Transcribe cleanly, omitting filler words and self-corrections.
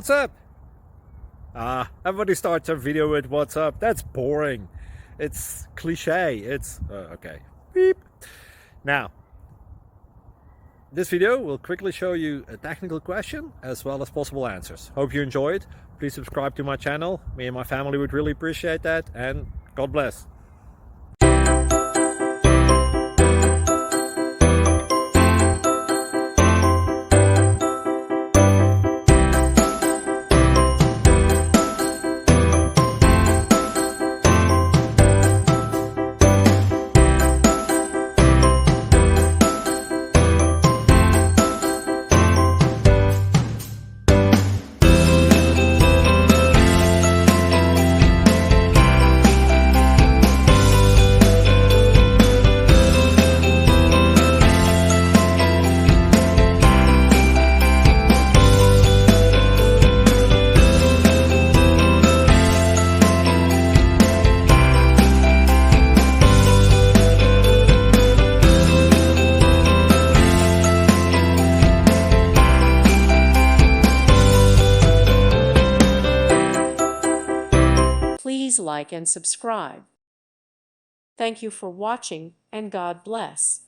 What's up? Everybody starts a video with what's up. That's boring. It's cliche. It's okay. Beep. Now, this video will quickly show you a technical question as well as possible answers. Hope you enjoyed. Please subscribe to my channel. Me and my family would really appreciate that, and God bless. Please like and subscribe. Thank you for watching, and God bless.